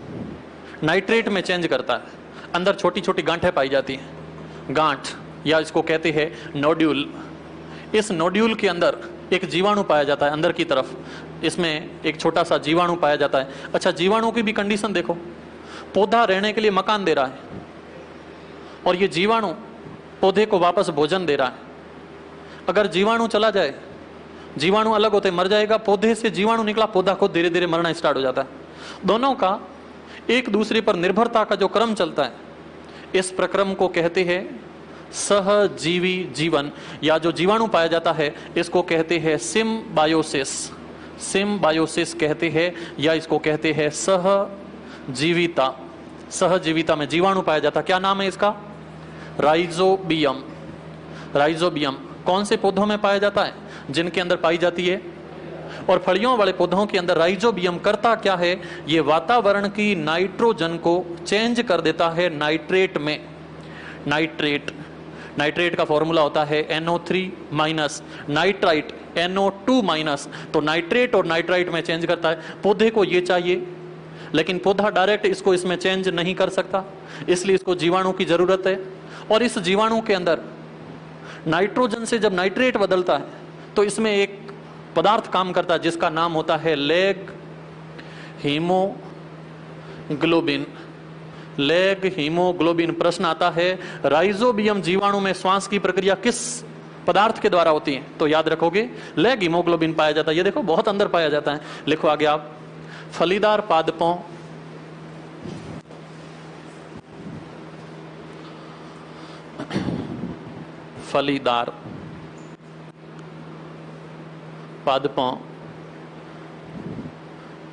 नाइट्रेट में चेंज करता है। अंदर छोटी छोटी गांठें पाई जाती हैं, गांठ, या इसको कहते हैं नोड्यूल। इस नोड्यूल के अंदर एक जीवाणु पाया जाता है, अंदर की तरफ इसमें एक छोटा सा जीवाणु पाया जाता है। अच्छा, जीवाणु की भी कंडीशन देखो। पौधा रहने के लिए मकान दे रहा है और ये जीवाणु पौधे को वापस भोजन दे रहा है। अगर जीवाणु चला जाए जीवाणु अलग होते मर जाएगा, पौधे से जीवाणु निकला, पौधा को धीरे धीरे मरना स्टार्ट हो जाता है। दोनों का एक दूसरे पर निर्भरता का जो क्रम चलता है, इस प्रक्रम को कहते हैं सहजीवी जीवन, या जो जीवाणु पाया जाता है इसको कहते हैं सिम्बायोसिस। सिम्बायोसिस कहते हैं, या इसको कहते हैं सहजीविता। सहजीविता में जीवाणु पाया जाता, क्या नाम है इसका? राइजोबियम। राइजोबियम कौन से पौधों में पाया जाता है? जिनके अंदर पाई जाती है, और फलियों वाले पौधों के अंदर राइजोबियम करता क्या है? ये वातावरण की नाइट्रोजन को चेंज कर देता है नाइट्रेट में। नाइट्रेट, नाइट्रेट का फॉर्मूला होता है NO3 minus, nitrite NO2 minus. तो नाइट्रेट और नाइट्राइट में चेंज करता है। पौधे को ये चाहिए, लेकिन पौधा डायरेक्ट इसको इसमें चेंज नहीं कर सकता, इसलिए इसको जीवाणु की जरूरत है। और इस जीवाणु के अंदर नाइट्रोजन से जब नाइट्रेट बदलता है तो इसमें एक पदार्थ काम करता है जिसका नाम होता है लेग हीमोग्लोबिन। Leg haemoglobin. प्रश्न आता है राइजोबियम जीवाणु में श्वास की प्रक्रिया किस पदार्थ के द्वारा होती है? तो याद रखोगे लेग हीमोग्लोबिन पाया जाता है। ये देखो बहुत अंदर पाया जाता है। लिखो आगे आप, फलीदार पादपों फलीदार पादपों,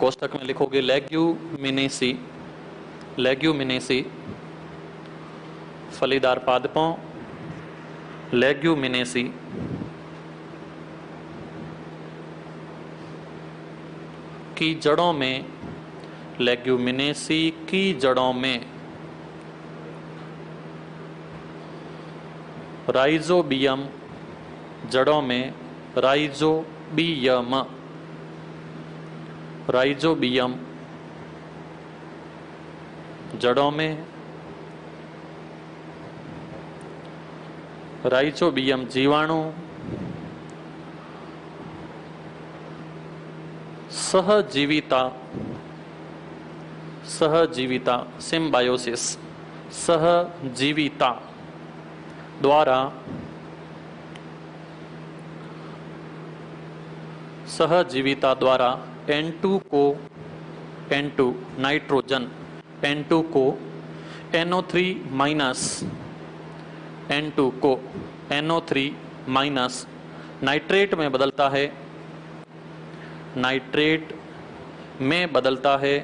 कोष्टक में लिखोगे लेग्यूमिनेसी। लेग्यूमिनेसी, फलीदार पादपों लेग्यूमिनेसी की जड़ों में, लेग्यूमिनेसी की जड़ों में राइजोबियम, जड़ों में राइजोबियम, राइजोबियम जड़ों में राइजोबियम जीवाणु सहजीविता, सहजीविता सिम्बायोसिस, सहजीविता द्वारा, सहजीविता द्वारा N2 को, N2 नाइट्रोजन, N2 को NO3 माइनस, N2 को NO3 माइनस नाइट्रेट में बदलता है, नाइट्रेट में बदलता है।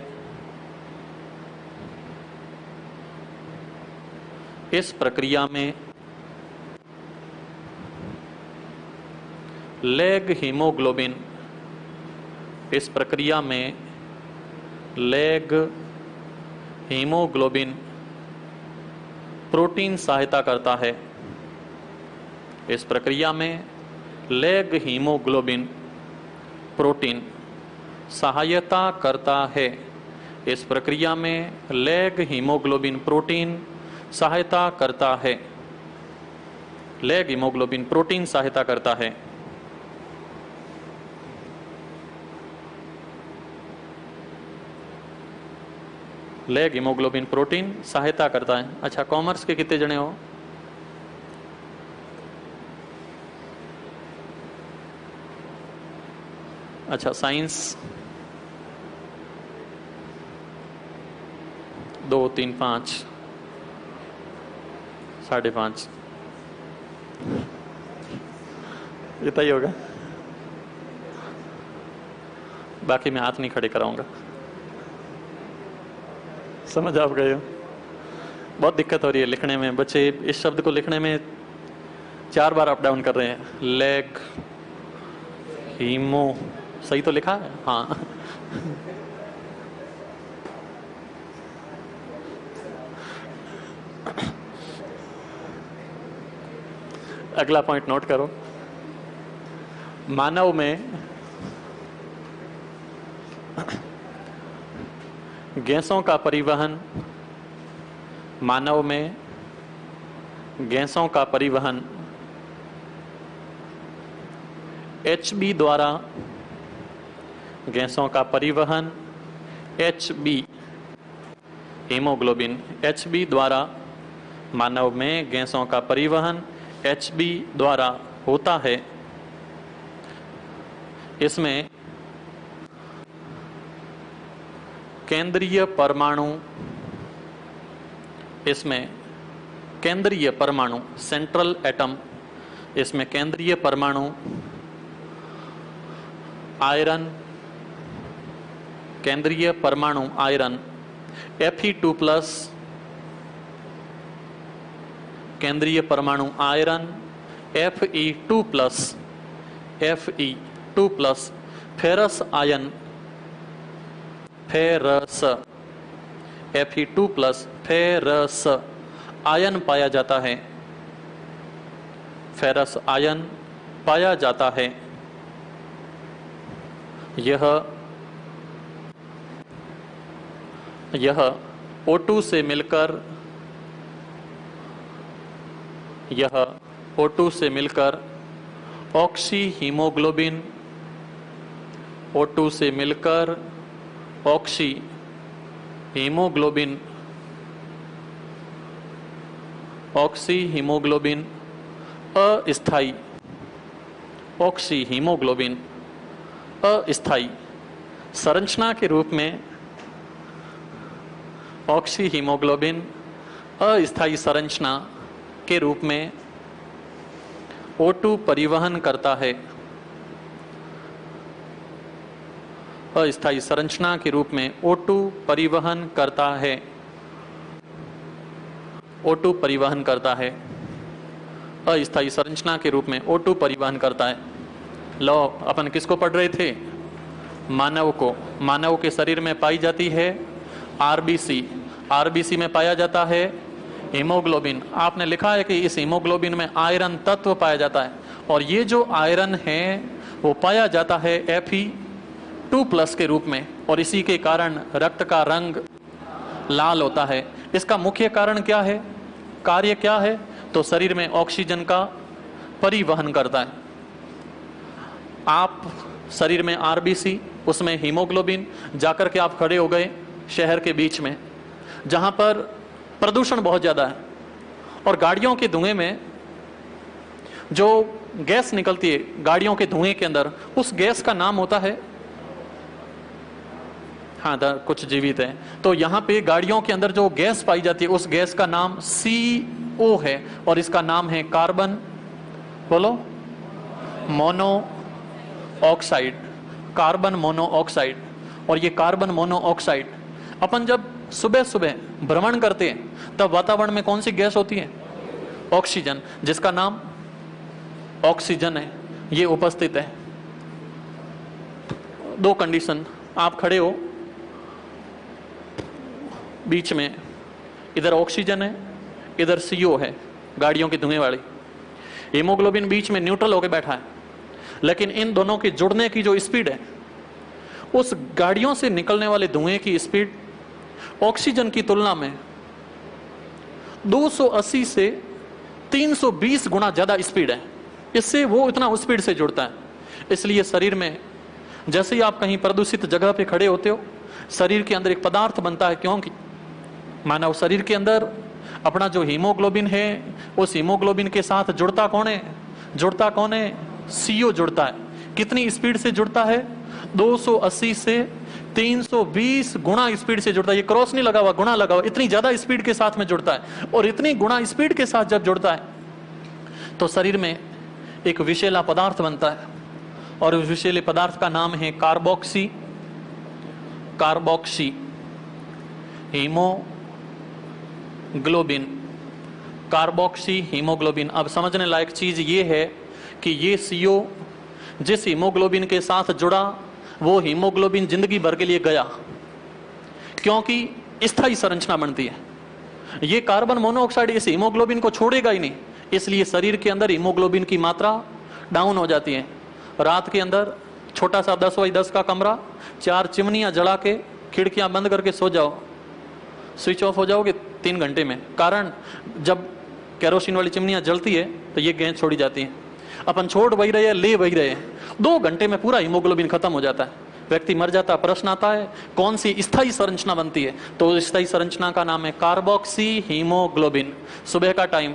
इस प्रक्रिया में लेग हीमोग्लोबिन, इस प्रक्रिया में लेग हीमोग्लोबिन प्रोटीन सहायता करता है। इस प्रक्रिया में लेग हीमोग्लोबिन प्रोटीन सहायता करता है। इस प्रक्रिया में लेग हीमोग्लोबिन प्रोटीन सहायता करता है। लेग हीमोग्लोबिन प्रोटीन सहायता करता है। लेग हीमोग्लोबिन प्रोटीन सहायता करता है। अच्छा, कॉमर्स के कितने जने हो? अच्छा, साइंस 2 3 5 5.5, इतना ही होगा। बाकी मैं हाथ नहीं खड़े कराऊंगा। समझ आप गए हो? बहुत दिक्कत हो रही है लिखने में। बच्चे इस शब्द को लिखने में 4 बार अप डाउन कर रहे हैं। लेग हीमो, सही तो लिखा है? हाँ। अगला पॉइंट नोट करो। मानव में गैसों का परिवहन, मानव में गैसों का परिवहन HB द्वारा, गैसों का परिवहन HB हीमोग्लोबिन HB द्वारा, मानव में गैसों का परिवहन HB द्वारा होता है। इसमें केंद्रीय परमाणु, इसमें केंद्रीय परमाणु सेंट्रल एटम, इसमें केंद्रीय परमाणु आयरन, केंद्रीय परमाणु आयरन Fe2+, केंद्रीय परमाणु iron Fe2+, Fe2+, ferrous ion, ferrous, Fe2+, ferrous ion पाया जाता है, फेरस आयन पाया जाता है। यह O2 से मिलकर, यह O2 से मिलकर ऑक्सी हीमोग्लोबिन, O2 से मिलकर ऑक्सी हीमोग्लोबिन, ऑक्सी हीमोग्लोबिन अस्थाई, ऑक्सी हीमोग्लोबिन अस्थाई संरचना के रूप में, ऑक्सी हीमोग्लोबिन अस्थाई संरचना के रूप में O2 परिवहन करता है, अस्थाई संरचना के रूप में O2 परिवहन करता है, O2 परिवहन करता है, अस्थाई संरचना के रूप में O2 परिवहन करता है। लो, अपन किसको पढ़ रहे थे? मानव को। मानव के शरीर में पाई जाती है आरबीसी, आरबीसी में पाया जाता है हीमोग्लोबिन। आपने लिखा है कि इस हीमोग्लोबिन में आयरन तत्व पाया जाता है, और ये जो आयरन है वो पाया जाता है Fe2+ के रूप में, और इसी के कारण रक्त का रंग लाल होता है। इसका मुख्य कारण क्या है, कार्य क्या है? तो शरीर में ऑक्सीजन का परिवहन करता है। आप शरीर में आरबीसी, उसमें हीमोग्लोबिन, जाकर के आप खड़े हो गए शहर के बीच में जहां पर प्रदूषण बहुत ज्यादा है, और गाड़ियों के धुएं में जो गैस निकलती है गाड़ियों के धुएं के अंदर, उस गैस का नाम होता है, हाँ कुछ जीवित है, तो यहां पे गाड़ियों के अंदर जो गैस पाई जाती है उस गैस का नाम CO है, और इसका नाम है कार्बन, बोलो, मोनो ऑक्साइड, कार्बन मोनोऑक्साइड। और ये कार्बन मोनोऑक्साइड अपन जब सुबह सुबह भ्रमण करते हैं तब वातावरण में कौन सी गैस होती है? ऑक्सीजन, जिसका नाम ऑक्सीजन है, ये उपस्थित है। दो कंडीशन, आप खड़े हो बीच में, इधर ऑक्सीजन है, इधर CO है, गाड़ियों की धुएं वाली, हीमोग्लोबिन बीच में न्यूट्रल होकर बैठा है, लेकिन इन दोनों के जुड़ने की जो स्पीड है, उस गाड़ियों से निकलने वाले धुएं की स्पीड ऑक्सीजन की तुलना में 280 से 320 गुना ज्यादा स्पीड है। इससे वो इतना स्पीड से जुड़ता है। इसलिए शरीर में जैसे ही आप कहीं प्रदूषित जगह पे खड़े होते हो, शरीर के अंदर एक पदार्थ बनता है, क्योंकि मानव शरीर के अंदर अपना जो हीमोग्लोबिन है, उस हीमोग्लोबिन के साथ जुड़ता कौन है? जुड़ता कौन है? CO जुड़ता है। कितनी स्पीड से जुड़ता है? 280 से 320 गुना स्पीड से जुड़ता है। ये क्रॉस नहीं लगा हुआ, गुना लगा हुआ, इतनी ज्यादा स्पीड के साथ में जुड़ता है। और इतनी गुना स्पीड के साथ जब जुड़ता है तो शरीर में एक विषैला पदार्थ बनता है, और उस विषैले पदार्थ का नाम है carboxy, carboxy haemoglobin, carboxy haemoglobin. अब समझने लायक चीज ये है कि ये CO जिस हीमोग्लोबिन के साथ जुड़ा वो हीमोग्लोबिन जिंदगी भर के लिए गया, क्योंकि स्थायी संरचना बनती है। ये कार्बन मोनोऑक्साइड इस हीमोग्लोबिन को छोड़ेगा ही नहीं, इसलिए शरीर के अंदर हीमोग्लोबिन की मात्रा डाउन हो जाती है। रात के अंदर छोटा सा 10x10 का कमरा, 4 चिमनियां जला के खिड़कियां बंद करके सो जाओ, स्विच ऑफ हो जाओगे 3 घंटे में। कारण जब केरोसिन वाली चिमनियां जलती है तो ये गैस छोड़ी जाती है। अपन छोड़ वही रहे, ले वही रहे, 2 घंटे में पूरा हीमोग्लोबिन खत्म हो जाता है, व्यक्ति मर जाता है। प्रश्न आता है कौन सी स्थायी संरचना बनती है? तो स्थायी संरचना का नाम है कार्बोक्सी हीमोग्लोबिन। सुबह का टाइम,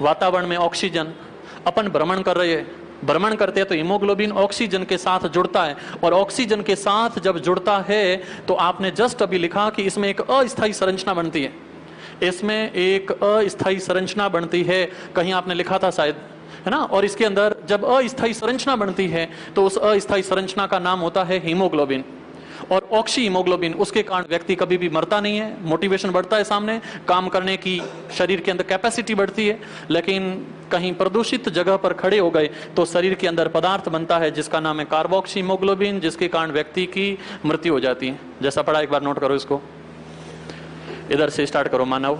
वातावरण में ऑक्सीजन, अपन भ्रमण कर रहे हैं, भ्रमण करते हैं तो हीमोग्लोबिन ऑक्सीजन के साथ जुड़ता है, और ऑक्सीजन के साथ जब जुड़ता है तो आपने जस्ट अभी लिखा कि इसमें एक अस्थायी संरचना बनती है, इसमें एक अस्थायी संरचना बनती है, कहीं आपने लिखा था शायद, है ना। और इसके अंदर जब अस्थायी संरचना बनती है तो उस अस्थायी संरचना का नाम होता है हीमोग्लोबिन। और ऑक्सी हीमोग्लोबिन, उसके कारण व्यक्ति कभी भी मरता नहीं है, मोटिवेशन बढ़ता है, सामने काम करने की शरीर के अंदर कैपेसिटी बढ़ती है। लेकिन कहीं प्रदूषित जगह पर खड़े हो गए तो शरीर के अंदर पदार्थ बनता है जिसका नाम है कार्बोक्सी हीमोग्लोबिन, जिसके कारण व्यक्ति की मृत्यु हो जाती है। जैसा पढ़ा, एक बार नोट करो इसको, इधर से स्टार्ट करो। मानव,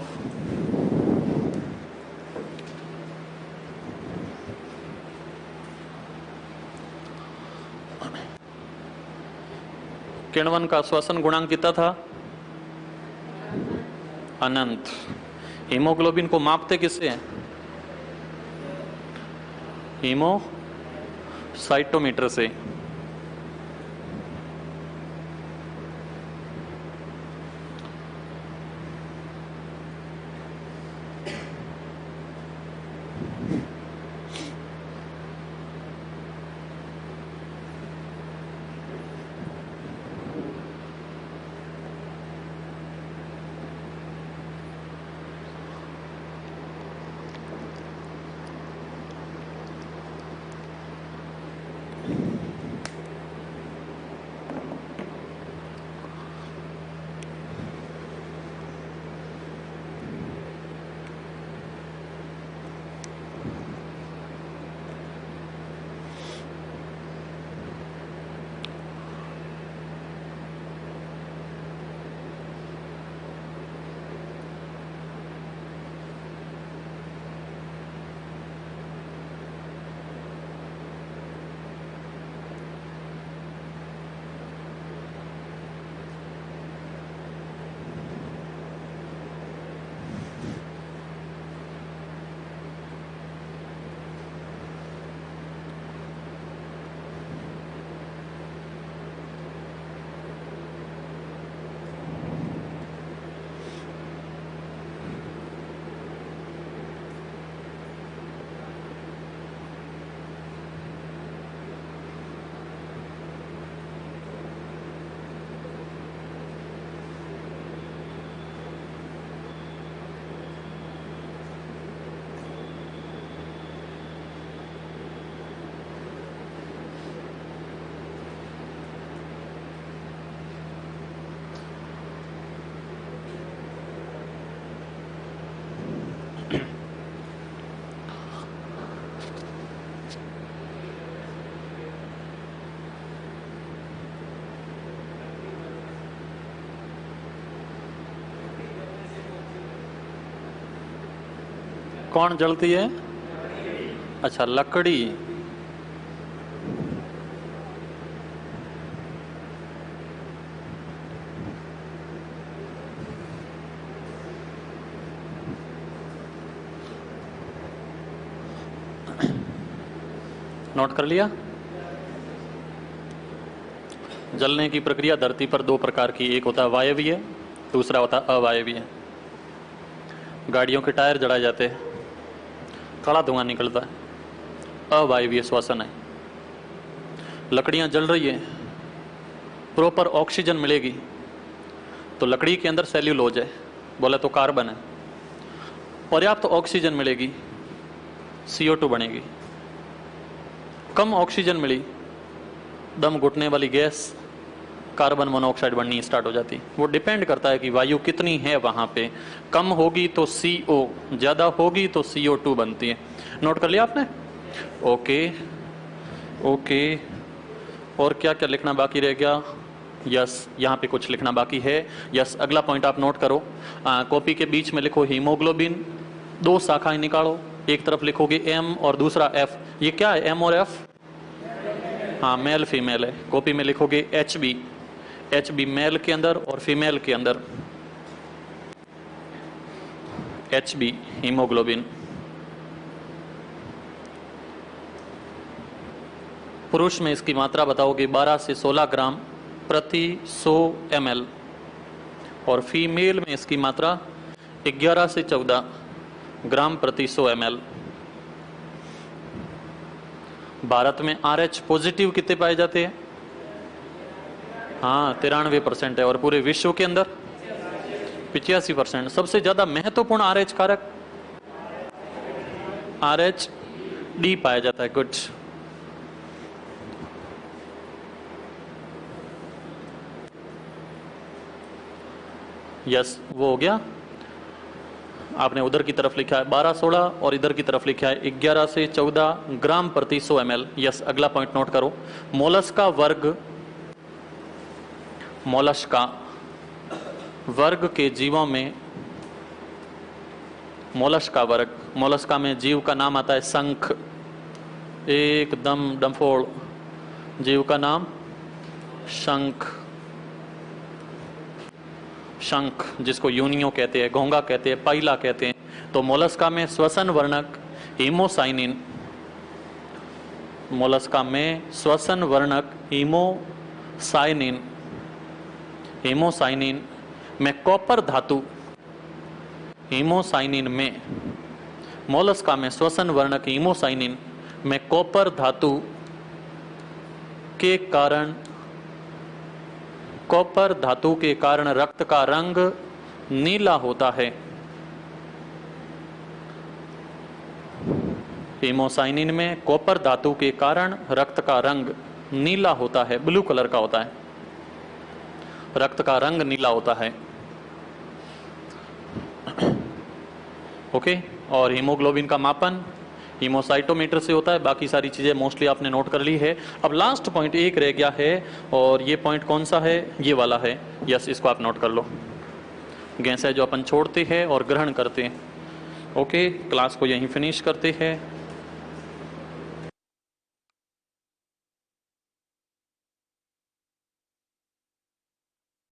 किण्वन का श्वसन गुणांक कितना था? अनंत। हीमोग्लोबिन को मापते किससे हैं? हीमोसाइटोमीटर से। कौन जलती है? अच्छा, लकड़ी। नोट कर लिया? जलने की प्रक्रिया धरती पर दो प्रकार की, एक होता है वायवीय, दूसरा होता है अवायवीय। गाड़ियों के टायर जलाए जाते हैं, काला धुआं निकलता है, अवायवीय श्वसन है। लकड़ियां जल रही है, प्रॉपर ऑक्सीजन मिलेगी तो लकड़ी के अंदर सेल्यूलोज है, बोले तो कार्बन है, पर्याप्त तो ऑक्सीजन मिलेगी, CO2 बनेगी। कम ऑक्सीजन मिली, दम घुटने वाली गैस कार्बन मोनोऑक्साइड बननी स्टार्ट हो जाती। वो डिपेंड करता है कि वायु कितनी है वहां पे, कम होगी तो CO, ज्यादा होगी तो CO2 बनती है। नोट कर लिया आपने? Okay okay. और क्या क्या लिखना बाकी रह गया? यस, यहाँ पे कुछ लिखना बाकी है। यस, अगला पॉइंट आप नोट करो। कॉपी के बीच में लिखो हीमोग्लोबिन, दो शाखाएं निकालो, एक तरफ लिखोगे M और दूसरा F। ये क्या है, M और F? हाँ, मेल फीमेल है। कॉपी में लिखोगे HB मेल के अंदर और फीमेल के अंदर HB हीमोग्लोबिन। पुरुष में इसकी मात्रा बताओगे 12 से 16 ग्राम प्रति 100 ml, और फीमेल में इसकी मात्रा 11 से 14 ग्राम प्रति 100 ml। भारत में RH पॉजिटिव कितने पाए जाते हैं? हाँ 93% है। और पूरे विश्व के अंदर 85%। सबसे ज्यादा महत्वपूर्ण RH कारक RH-D पाया जाता है। गुड। यस, वो हो गया। आपने उधर की तरफ लिखा है 12-16 और इधर की तरफ लिखा है 11 से 14 ग्राम प्रति 100 ml। यस, अगला पॉइंट नोट करो। मोलस्का वर्ग के जीवों में, मोलस्का में जीव का नाम आता है शंख। एकदम डंफोड़, जीव का नाम शंख, जिसको यूनियो कहते हैं, घोंगा कहते हैं, पाइला कहते हैं। तो मोलस्का में श्वसन वर्णक हीमोसाइनिन, हीमोसाइनिन में कॉपर धातु, मोलस्का में श्वसन वर्णक हीमोसाइनिन में कॉपर धातु के कारण रक्त का रंग नीला होता है। हीमोसाइनिन में कॉपर धातु के कारण रक्त का रंग नीला होता है, ब्लू कलर का होता है, रक्त का रंग नीला होता है। ओके। और हीमोग्लोबिन का मापन हीमोसाइटोमीटर से होता है। बाकी सारी चीजें मोस्टली आपने नोट कर ली है। अब लास्ट पॉइंट एक रह गया है, और ये पॉइंट कौन सा है? ये वाला है। यस, इसको आप नोट कर लो। गैस है जो अपन छोड़ते हैं और ग्रहण करते हैं। ओके, क्लास को यहीं फिनिश करते हैं।